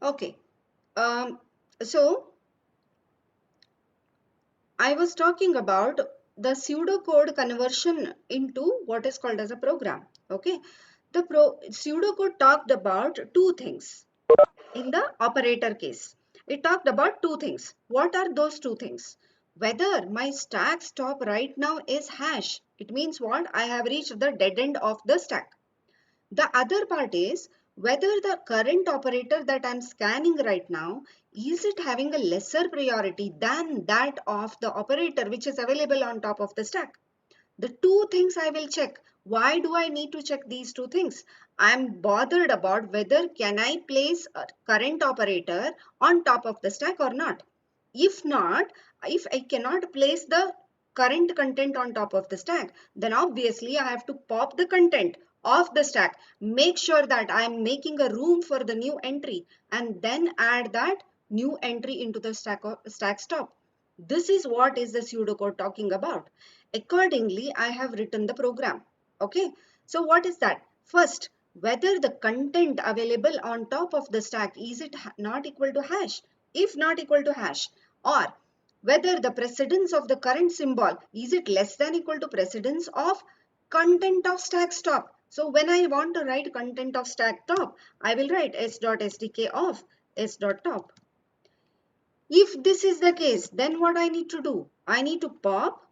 Okay. So I was talking about the pseudocode conversion into what is called as a program. Okay. The pseudocode talked about two things in the operator case. It talked about two things. What are those two things? Whether my stack stop right now is hash. It means what? I have reached the dead end of the stack. The other part is whether the current operator that I'm scanning right now, is it having a lesser priority than that of the operator which is available on top of the stack. The two things I will check. Why do I need to check these two things? I'm bothered about whether can I place a current operator on top of the stack or not. If not, if I cannot place the current content on top of the stack, then obviously I have to pop the content of the stack, make sure that I'm making a room for the new entry, and then add that new entry into the stack stop. This is what is the pseudocode talking about. Accordingly, I have written the program. Okay. So what is that? First, whether the content available on top of the stack, is it not equal to hash? If not equal to hash, or whether the precedence of the current symbol, is it less than equal to precedence of content of stack top. So when I want to write content of stack top, I will write s.sdk of s.top. If this is the case, then what I need to do? I need to pop,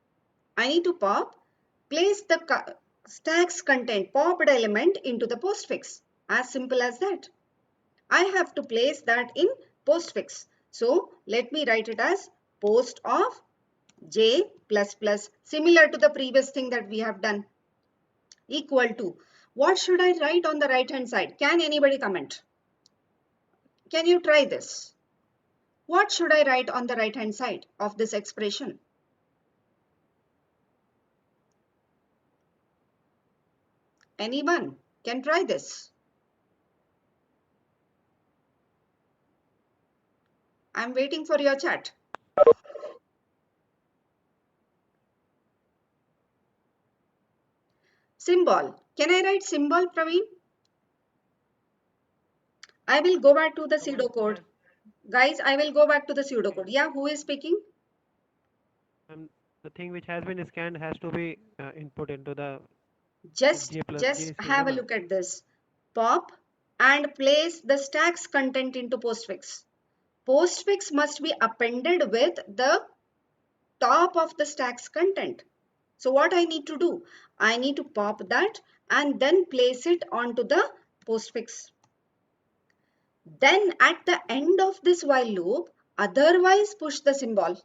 place the stack's content popped element into the postfix. As simple as that. I have to place that in postfix. So let me write it as post of j plus plus, similar to the previous thing that we have done, equal to. What should I write on the right hand side? Can anybody comment? Can you try this? What should I write on the right hand side of this expression? Anyone can try this. I'm waiting for your chat. Symbol. Can I write symbol, Praveen? I will go back to the pseudocode. Guys, I will go back to the pseudocode. Yeah, who is speaking? Um, the thing which has been scanned has to be input into the Just, J plus just J string, have है a ना? look at this. Pop and place the stack's content into postfix. Postfix must be appended with the top of the stack's content. So what I need to do? I need to pop that and then place it onto the postfix. Then at the end of this while loop, otherwise push the symbol.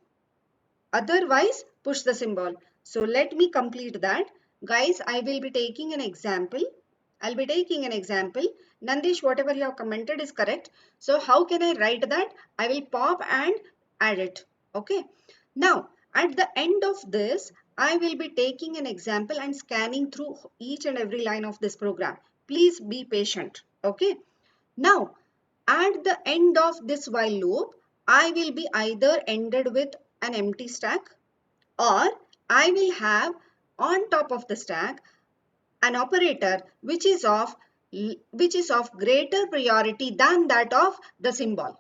Otherwise push the symbol. So let me complete that. Guys, I will be taking an example. I'll be taking an example. Nandish, whatever you have commented is correct. So how can I write that? I will pop and add it. Okay. Now, at the end of this, I will be taking an example and scanning through each and every line of this program. Please be patient. Okay. Now, at the end of this while loop, I will be either ended with an empty stack, or I will have on top of the stack an operator which is of greater priority than that of the symbol.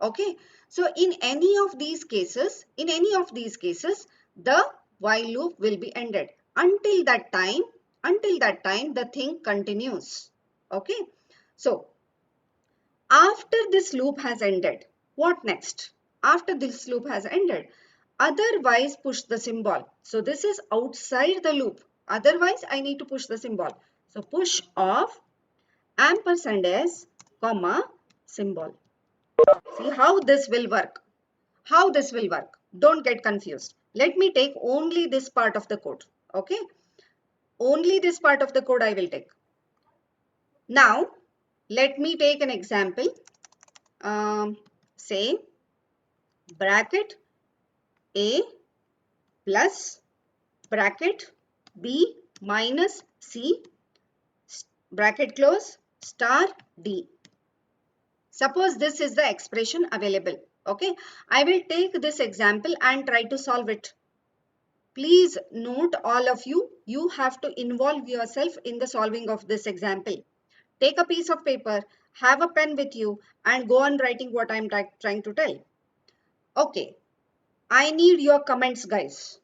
Okay. So in any of these cases, the while loop will be ended. Until that time, the thing continues. Okay. So after this loop has ended, what next? After this loop has ended, otherwise push the symbol. So this is outside the loop. Otherwise, I need to push the symbol. So push of ampersand s, comma, symbol. See how this will work. How this will work. Don't get confused. Let me take only this part of the code. Okay. Only this part of the code I will take. Now, let me take an example. Say bracket A plus bracket B minus C bracket close star D. Suppose this is the expression available. Okay, I will take this example and try to solve it. Please note, all of you, you have to involve yourself in the solving of this example. Take a piece of paper have a pen with you and go on writing what I'm trying to tell. Okay, I need your comments, guys.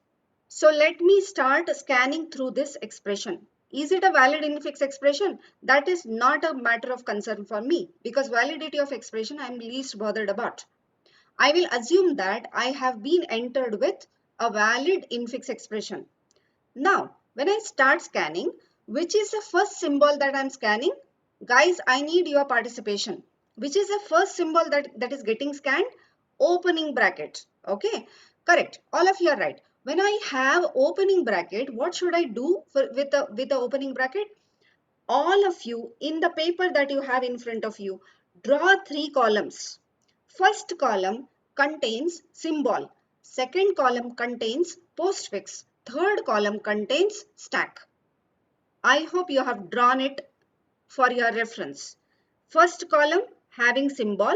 So let me start scanning through this expression. Is it a valid infix expression? That is not a matter of concern for me, because validity of expression I'm least bothered about. I will assume that I have been entered with a valid infix expression. Now, when I start scanning, which is the first symbol that I'm scanning? Guys, I need your participation. Which is the first symbol that is getting scanned? Opening bracket. Okay, correct. All of you are right. When I have opening bracket, what should I do with the opening bracket? All of you, in the paper that you have in front of you, draw 3 columns. First column contains symbol. Second column contains postfix. Third column contains stack. I hope you have drawn it for your reference. First column having symbol.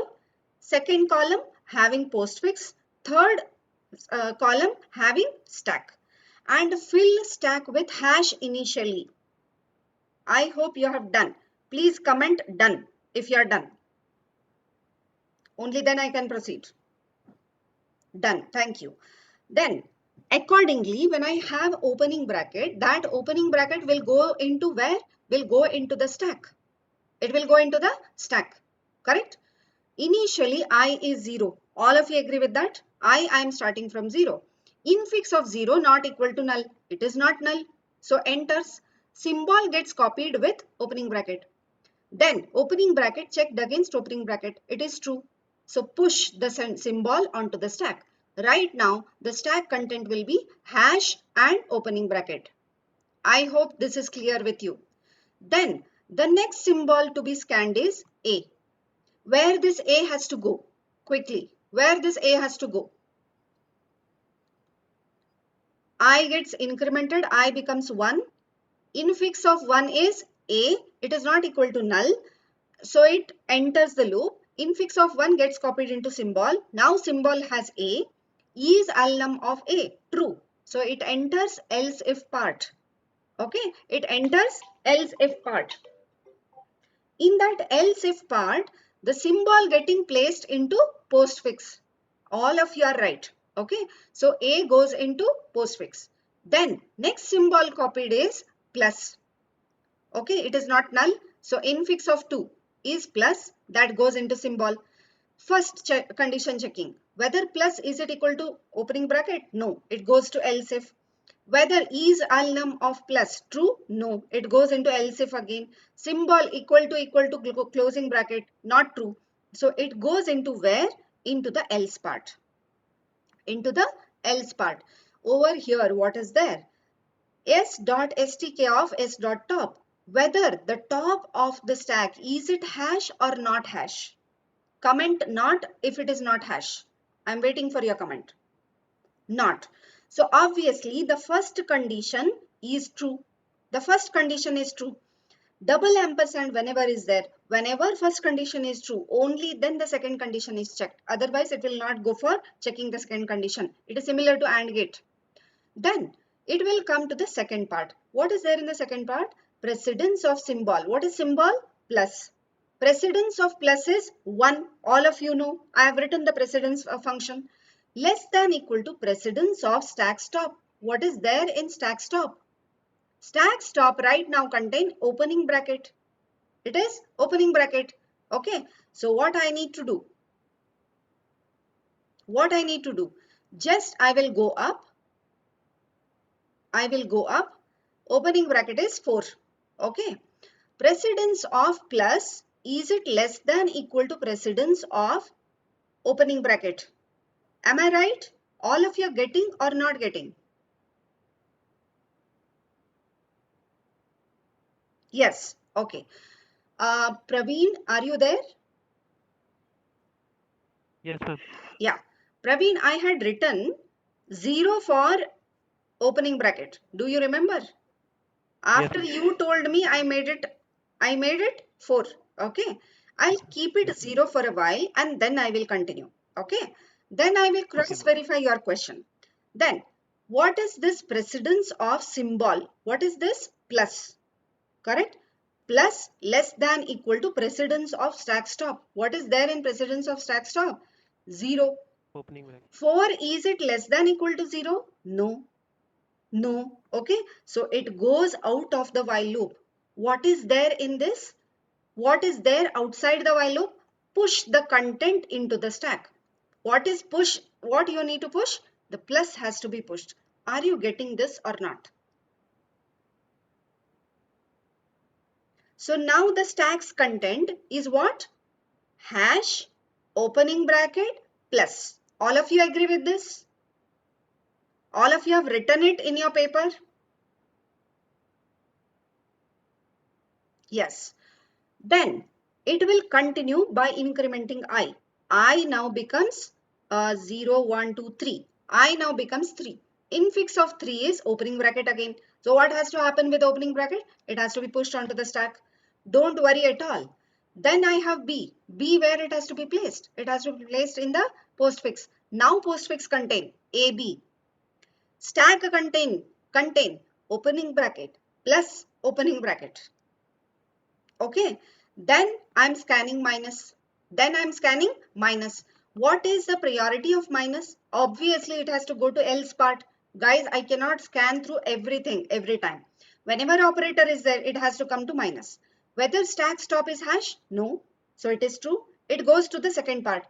Second column having postfix. Third column having stack. And fill stack with hash initially. I hope you have done. Please comment done if you are done. Only then I can proceed. Done. Thank you. Then accordingly, when I have opening bracket, that opening bracket will go into where? Will go into the stack. It will go into the stack. Correct? Initially, I is 0. All of you agree with that? I am starting from 0. Infix of 0 not equal to null. It is not null. So enters. Symbol gets copied with opening bracket. Then opening bracket checked against opening bracket. It is true. So push the symbol onto the stack. Right now, the stack content will be hash and opening bracket. I hope this is clear with you. Then the next symbol to be scanned is A. Where this A has to go? Quickly. Where this A has to go? I gets incremented. I becomes 1. Infix of 1 is A. It is not equal to null. So it enters the loop. Infix of 1 gets copied into symbol. Now symbol has A. Is alnum of A? True. So it enters else if part. Okay. It enters else if part. In that else if part, the symbol getting placed into postfix. All of you are right. Okay. So A goes into postfix. Then next symbol copied is plus. Okay. It is not null. So infix of 2 is plus, that goes into symbol. First condition checking. Whether plus is it equal to opening bracket? No. It goes to else if. Whether is alnum of plus? True? No. It goes into else if again. Symbol equal to closing bracket? Not true. So it goes into where? Into the else part. Into the else part. Over here, what is there? s.stk of s.top. Whether the top of the stack, is it hash or not hash? Comment not if it is not hash. I'm waiting for your comment. Not. So obviously the first condition is true. The first condition is true. Double ampersand whenever is there. Whenever first condition is true, only then the second condition is checked. Otherwise it will not go for checking the second condition. It is similar to AND gate. Then it will come to the second part. What is there in the second part? Precedence of symbol. What is symbol? Plus. Precedence of plus is 1. All of you know. I have written the precedence function. Less than equal to precedence of stack stop. What is there in stack stop? Stack stop right now contain opening bracket. It is opening bracket. Okay. So what I need to do? What I need to do? Just I will go up. I will go up. Opening bracket is 4. Okay. Precedence of plus, is it less than equal to precedence of opening bracket? Am I right? All of you are getting or not getting? Yes. Okay. Praveen, are you there? Yes, ma'am. Yeah. Praveen, I had written 0 for opening bracket. Do you remember? Yes, After ma'am. you told me, I made it 4. Okay. I'll keep it Yes, 0 for a while and then I will continue. Okay. Then I will okay, cross ma'am. verify your question. Then what is this precedence of symbol? What is this? Plus. Correct? plus less than equal to precedence of stack stop. What is there in precedence of stack stop? 0. Opening bracket. 4, is it less than equal to 0? No. No. Okay. So it goes out of the while loop. What is there in this? What is there outside the while loop? Push the content into the stack. What is push? What you need to push? The plus has to be pushed. Are you getting this or not? So now the stack's content is what? Hash, opening bracket, plus. All of you agree with this? All of you have written it in your paper? Yes. Then it will continue by incrementing I. I now becomes 0, 1, 2, 3. I now becomes 3. Infix of 3 is opening bracket again. So what has to happen with opening bracket? It has to be pushed onto the stack. Don't worry at all. Then I have B. B where it has to be placed? It has to be placed in the postfix. Now postfix contain AB. Stack contain opening bracket plus opening bracket. Okay, then I'm scanning minus. What is the priority of minus? Obviously it has to go to else part. Guys, I cannot scan through everything every time. Whenever operator is there, it has to come to minus. Whether stack stop is hash? No. So it is true. It goes to the second part.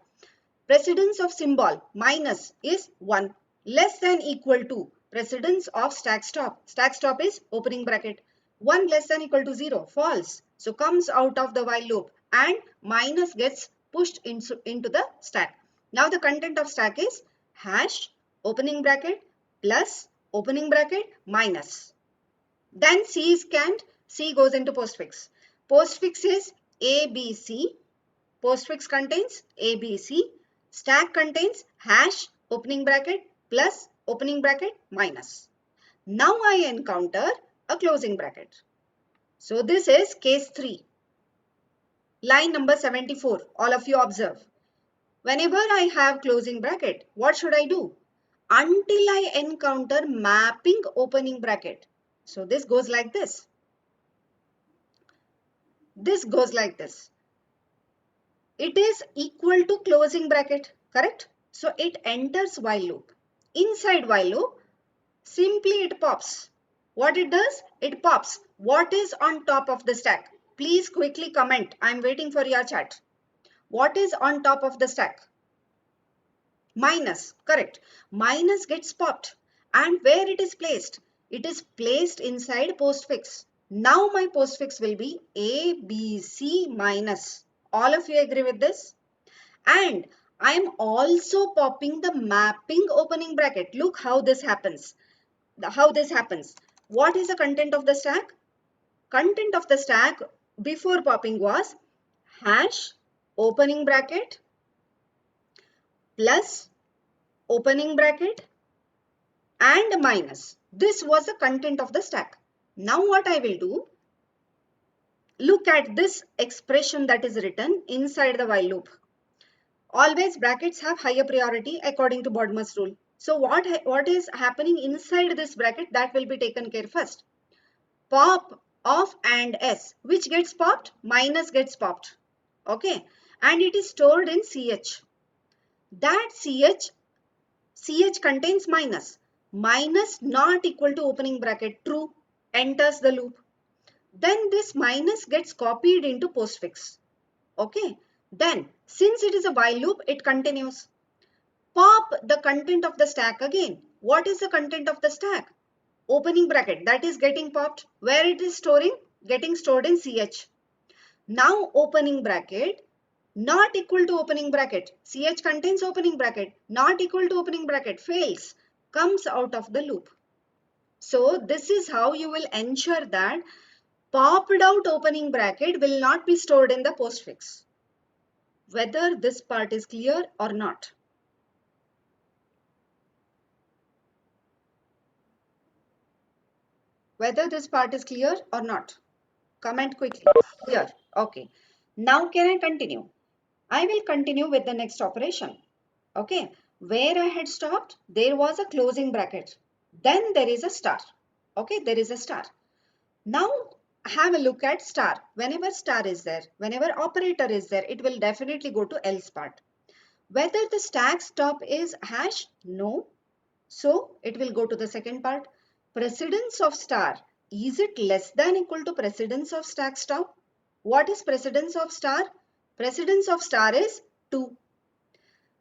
Precedence of symbol minus is 1, less than equal to precedence of stack stop. Stack stop is opening bracket. 1 less than equal to 0, false. So comes out of the while loop and minus gets pushed into the stack. Now the content of stack is hash, opening bracket, plus opening bracket, minus. Then C is scanned, C goes into postfix. Postfix is ABC. Postfix contains ABC. Stack contains hash, opening bracket, plus opening bracket, minus. Now I encounter a closing bracket. So this is case 3. Line number 74. All of you observe. Whenever I have closing bracket, what should I do? Until I encounter mapping opening bracket. So this goes like this. This goes like this. It is equal to closing bracket, correct? So it enters while loop. Inside while loop, simply it pops. What it does? It pops. What is on top of the stack? Please quickly comment. I'm waiting for your chat. What is on top of the stack? Minus, correct. Minus gets popped. And where it is placed? It is placed inside postfix. Now my postfix will be ABC minus. All of you agree with this? And I am also popping the mapping opening bracket. Look how this happens. What is the content of the stack? Content of the stack before popping was hash opening bracket plus opening bracket and minus. This was the content of the stack. Now what I will do, look at this expression that is written inside the while loop. Always brackets have higher priority according to Bodmer's rule. So what is happening inside this bracket, that will be taken care first. Pop of and S. Which gets popped? Minus gets popped. Okay. And it is stored in CH. That CH contains minus. Minus not equal to opening bracket. True. Enters the loop. Then this minus gets copied into postfix. Okay. Then, since it is a while loop, it continues. Pop the content of the stack again. What is the content of the stack? Opening bracket, that is getting popped. Where it is storing? Getting stored in CH. Now opening bracket not equal to opening bracket. CH contains opening bracket. Not equal to opening bracket. Fails. Comes out of the loop. So this is how you will ensure that popped out opening bracket will not be stored in the postfix. Whether this part is clear or not. Whether this part is clear or not. Comment quickly. Clear. Okay. Now can I continue? I will continue with the next operation. Okay. Where I had stopped, there was a closing bracket. Then there is a star. Okay. There is a star. Now have a look at star. Whenever star is there, whenever operator is there, it will definitely go to else part. Whether the stack stop is hash, no. So it will go to the second part. Precedence of star, is it less than equal to precedence of stack stop? What is precedence of star? Precedence of star is 2.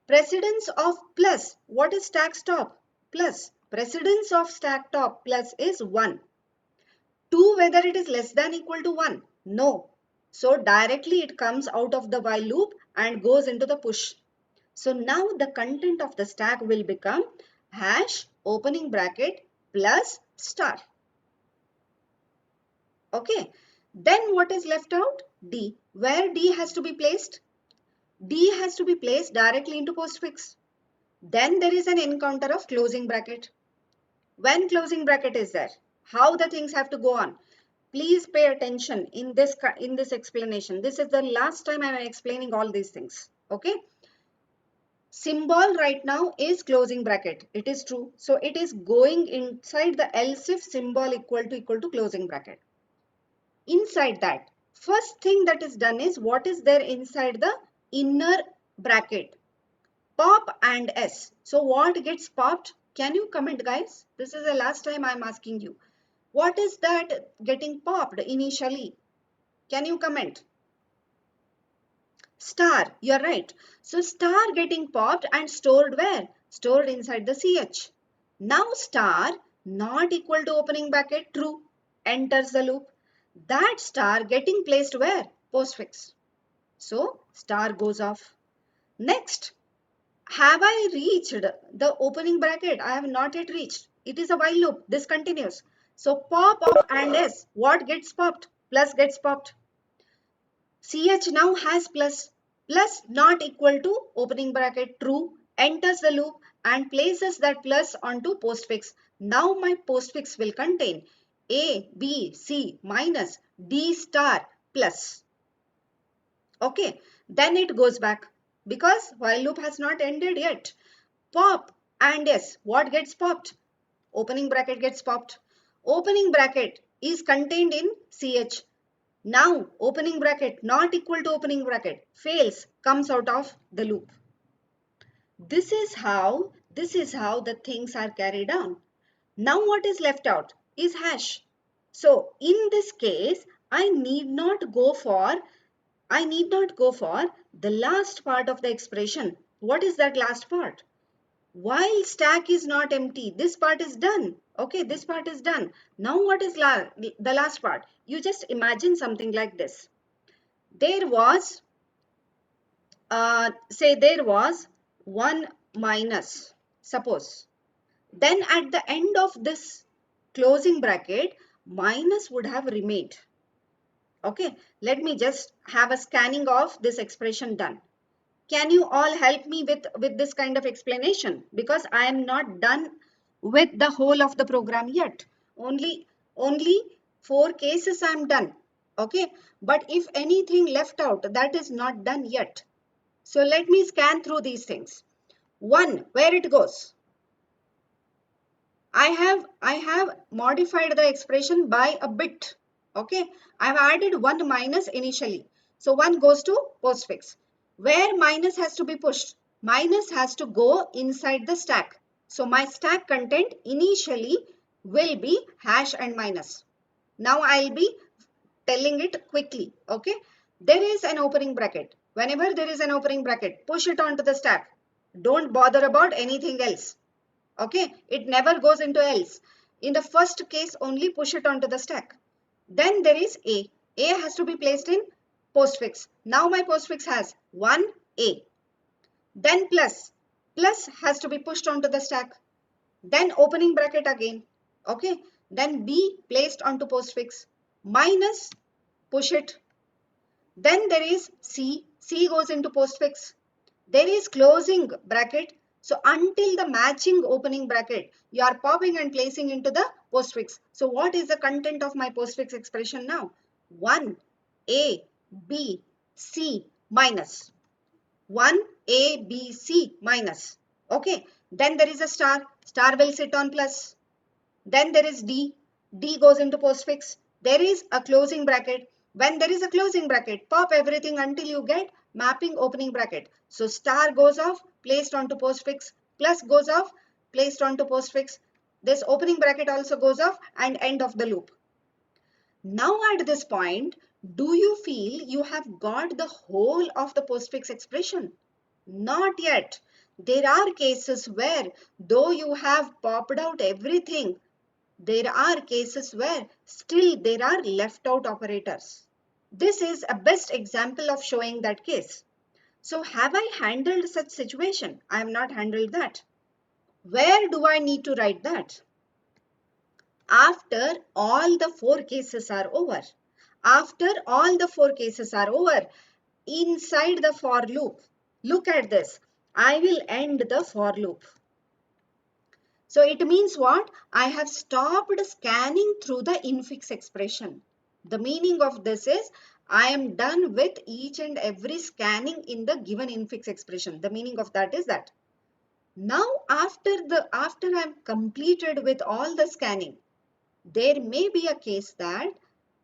Precedence of plus, what is stack stop? Plus. Precedence of stack top plus is 1. 2 whether it is less than equal to 1? No. So directly it comes out of the while loop and goes into the push. So now the content of the stack will become hash opening bracket plus star. Okay. Then what is left out? D. Where D has to be placed? D has to be placed directly into postfix. Then there is an encounter of closing bracket. When closing bracket is there, how the things have to go on? Please pay attention in this explanation. This is the last time I am explaining all these things. Okay. Symbol right now is closing bracket. It is true. So it is going inside the else if symbol equal to closing bracket. Inside that, first thing that is done is what is there inside the inner bracket? Pop and S. So what gets popped? Can you comment, guys? This is the last time I'm asking you. What is that getting popped initially? Can you comment? Star, you're right. So star getting popped and stored where? Stored inside the CH. Now star not equal to opening bracket true enters the loop. That star getting placed where? Postfix. So star goes off. Next, have I reached the opening bracket? I have not yet reached. It is a while loop. This continues. So pop of and S. What gets popped? Plus gets popped. CH now has plus. Plus not equal to opening bracket true. Enters the loop and places that plus onto postfix. Now my postfix will contain A, B, C minus D star plus. Okay. Then it goes back because while loop has not ended yet. Pop and S. What gets popped? Opening bracket gets popped. Opening bracket is contained in CH. Now opening bracket not equal to opening bracket fails, comes out of the loop. This is how the things are carried on. Now what is left out is hash. So in this case, I need not go for the last part of the expression. What is that last part? While stack is not empty, this part is done. Okay, this part is done. Now what is the last part? You just imagine something like this. There was, say there was 1 minus, suppose. Then at the end of this closing bracket, minus would have remained. Okay, let me just have a scanning of this expression done. Can you all help me with this kind of explanation? Because I am not done with the whole of the program yet. Only 4 cases I am done. Okay, but if anything left out, that is not done yet. So let me scan through these things. 1, where it goes? I have modified the expression by a bit. Okay, I have added 1 minus initially. So 1 goes to postfix. Where minus has to be pushed? Minus has to go inside the stack. So my stack content initially will be hash and minus. Now I'll be telling it quickly. Okay, there is an opening bracket. Whenever there is an opening bracket, push it onto the stack. Don't bother about anything else. Okay, it never goes into else. In the first case, only push it onto the stack. Then there is A. A has to be placed in postfix. Now my postfix has 1A. Then plus. Plus has to be pushed onto the stack. Then opening bracket again. Okay. Then B placed onto postfix. Minus, push it. Then there is C. C goes into postfix. There is closing bracket. So until the matching opening bracket, you are popping and placing into the postfix. So what is the content of my postfix expression now? 1, A, B, C minus. 1, A, B, C minus. Okay. Then there is a star. Star will sit on plus. Then there is D. D goes into postfix. There is a closing bracket. When there is a closing bracket, pop everything until you get mapping opening bracket. So star goes off, placed onto postfix, plus goes off, placed onto postfix. This opening bracket also goes off, and end of the loop. Now at this point, do you feel you have got the whole of the postfix expression? Not yet. There are cases where, though you have popped out everything, there are cases where still there are left out operators. This is a best example of showing that case. So have I handled such situation? I have not handled that. Where do I need to write that? After all the four cases are over. After all the four cases are over, inside the for loop, look at this. I will end the for loop. So it means what? I have stopped scanning through the infix expression. The meaning of this is I am done with each and every scanning in the given infix expression. The meaning of that is that. Now after I am completed with all the scanning, there may be a case that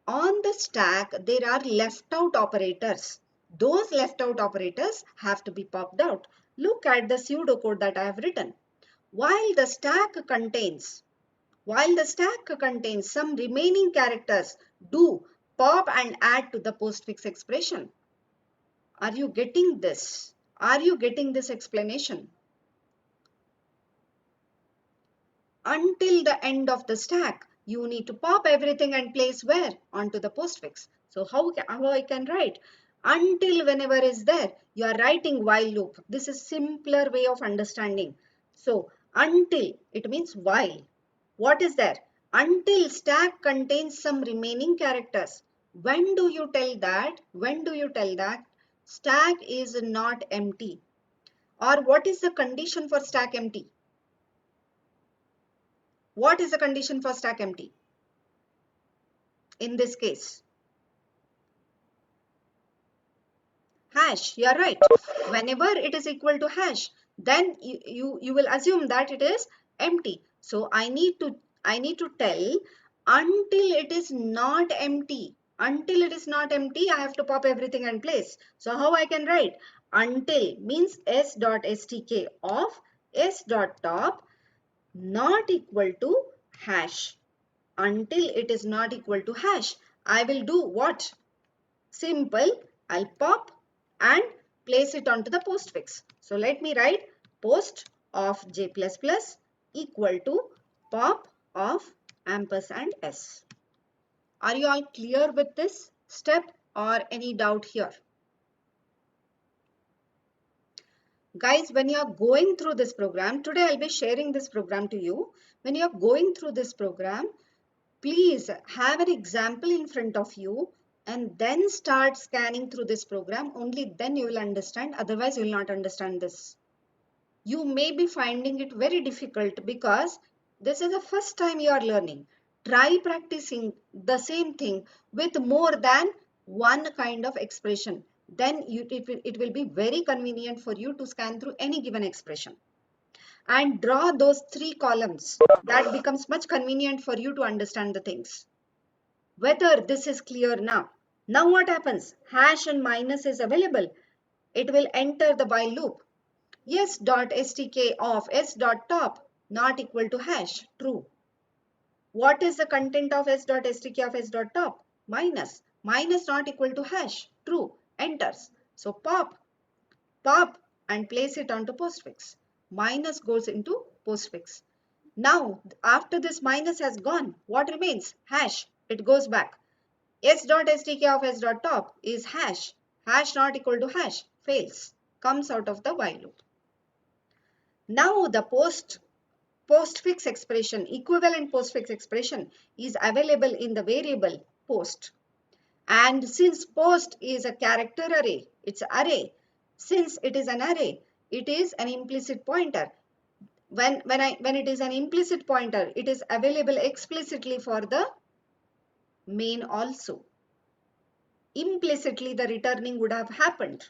on the stack there are left out operators. Those left out operators have to be popped out. Look at the pseudocode that I have written. While the stack contains some remaining characters, do pop and add to the postfix expression. Are you getting this? Are you getting this explanation? Until the end of the stack, you need to pop everything and place where? Onto the postfix. So how I can write? Until whenever is there, you are writing while loop. This is simpler way of understanding. So until, it means while. What is there? Until stack contains some remaining characters. When do you tell that? When do you tell that stack is not empty? Or what is the condition for stack empty? What is the condition for stack empty in this case? Hash, you are right. Whenever it is equal to hash, then you will assume that it is empty. So I need to tell until it is not empty. Until it is not empty, I have to pop everything in place. So how I can write? Until means s.stk of s.top not equal to hash. Until it is not equal to hash, I will do what? Simple, I'll pop and place it onto the postfix. So let me write post of j++ equal to pop of ampersand s. Are you all clear with this step or any doubt here? Guys, when you are going through this program, today I'll be sharing this program to you. When you are going through this program, please have an example in front of you and then start scanning through this program. Only then you will understand. Otherwise, you will not understand this. You may be finding it very difficult because this is the first time you are learning. Try practicing the same thing with more than one kind of expression. Then it will be very convenient for you to scan through any given expression. And draw those 3 columns. That becomes much convenient for you to understand the things. Whether this is clear now. Now what happens? Hash and minus is available. It will enter the while loop. S.stk of s.top not equal to hash. True. What is the content of s.stk of s.top? Minus. Minus not equal to hash. True. Enters. So pop and place it onto postfix. Minus goes into postfix. Now, after this minus has gone, what remains? Hash. It goes back. S.stk of s.top is hash. Hash not equal to hash. Fails. Comes out of the while loop. Now the postfix expression, equivalent postfix expression is available in the variable post. And since post is a character array, it's array. Since it is an array, it is an implicit pointer. When it is an implicit pointer, it is available explicitly for the main also. Implicitly, the returning would have happened.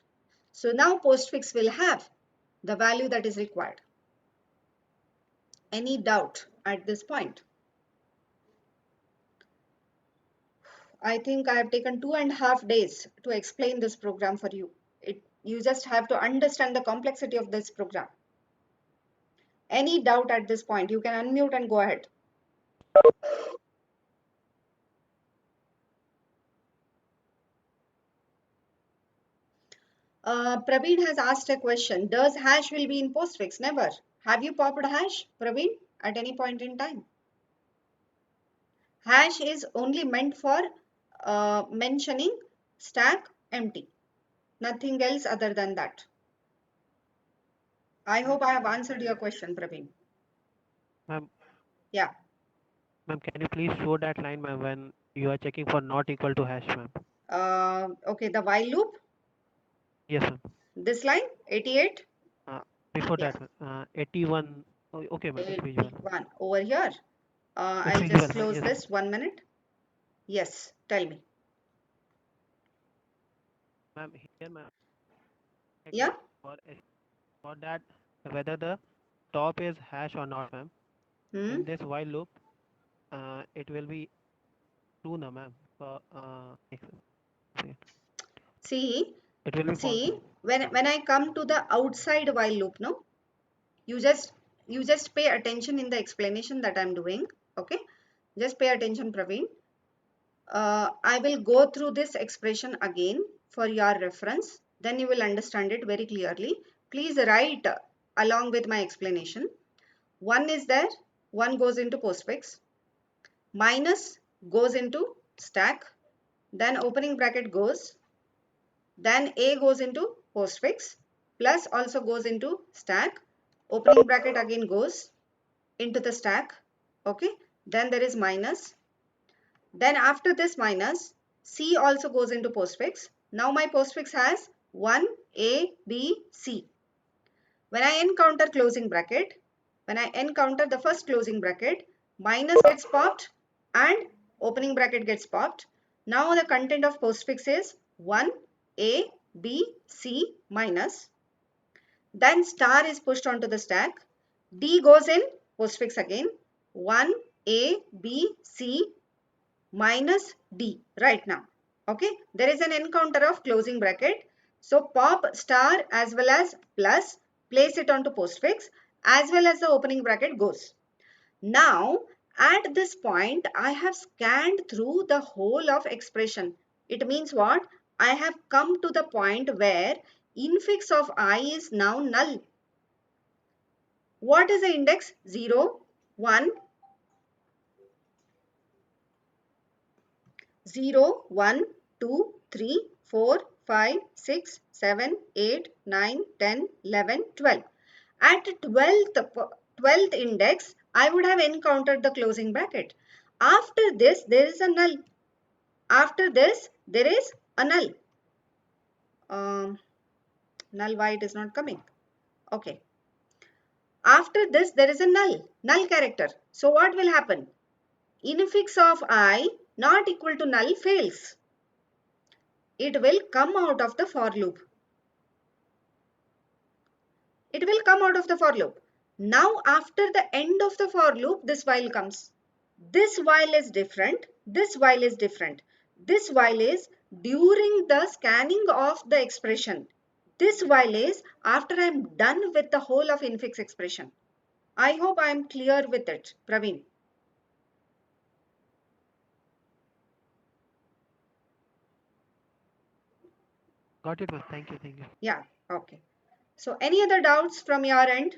So now postfix will have the value that is required. Any doubt at this point? I think I have taken 2.5 days to explain this program for you. You just have to understand the complexity of this program. Any doubt at this point, you can unmute and go ahead. Praveen has asked a question. Does hash will be in postfix? Never. Have you popped hash, Praveen, at any point in time? Hash is only meant for mentioning stack empty. Nothing else other than that. I hope I have answered your question, Praveen. Ma'am, Yeah. ma'am, can you please show that line, ma'am, when you are checking for not equal to hash, ma'am? Okay, the while loop. Yes, ma'am. This line, 88. Uh, Before Yeah, that, 81. Oh, okay, ma'am, it's visual. 81 over here. It's I'll visual, just ma'am. close Yes, this 1 minute. Yes, tell me. ma'am. Here, ma'am. Check, Yeah. ma'am, for that whether the top is hash or not, ma'am. Hmm. In this while loop, it will be true, na, ma'am. See, It will be false. see, when I come to the outside while loop, no, you just pay attention in the explanation that I'm doing. Okay, just pay attention, Praveen. I will go through this expression again for your reference. Then you will understand it very clearly. Please write along with my explanation. One is there, one goes into postfix, minus goes into stack, then opening bracket goes, then A goes into postfix, plus also goes into stack, opening bracket again goes into the stack, okay, then there is minus, then after this minus, C also goes into postfix. Now my postfix has 1, A, B, C. When I encounter closing bracket, when I encounter the first closing bracket, minus gets popped and opening bracket gets popped. Now the content of postfix is 1, A, B, C minus. Then star is pushed onto the stack. D goes in postfix again. 1, A, B, C minus D right now. Okay, there is an encounter of closing bracket. So pop star as well as plus, place it onto postfix as well as the opening bracket goes. Now at this point I have scanned through the whole of expression. It means what? I have come to the point where infix of I is now null. What is the index? 0, 1, 0, 1, 2, 3, 4, 5, 6, 7, 8, 9, 10, 11, 12. At 12th index, I would have encountered the closing bracket. After this, there is a null. After this, there is a null. Null, why it is not coming? Okay. After this, there is a null character. So what will happen? Infix of I not equal to null fails. It will come out of the for loop. It will come out of the for loop. Now after the end of the for loop, this while comes. This while is different. This while is different. This while is during the scanning of the expression. This while is after I am done with the whole of infix expression. I hope I am clear with it, Praveen. Got it, ma'am. Thank you. Thank you. Yeah, okay. So any other doubts from your end?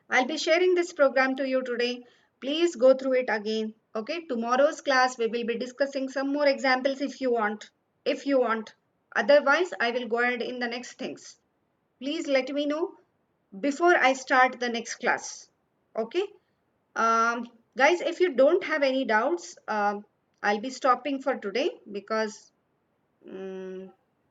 I'll be sharing this program to you today. Please go through it again. Okay, tomorrow's class we will be discussing some more examples if you want. If you want. Otherwise, I will go ahead in the next things. Please let me know before I start the next class. Okay. Guys, if you don't have any doubts, I'll be stopping for today because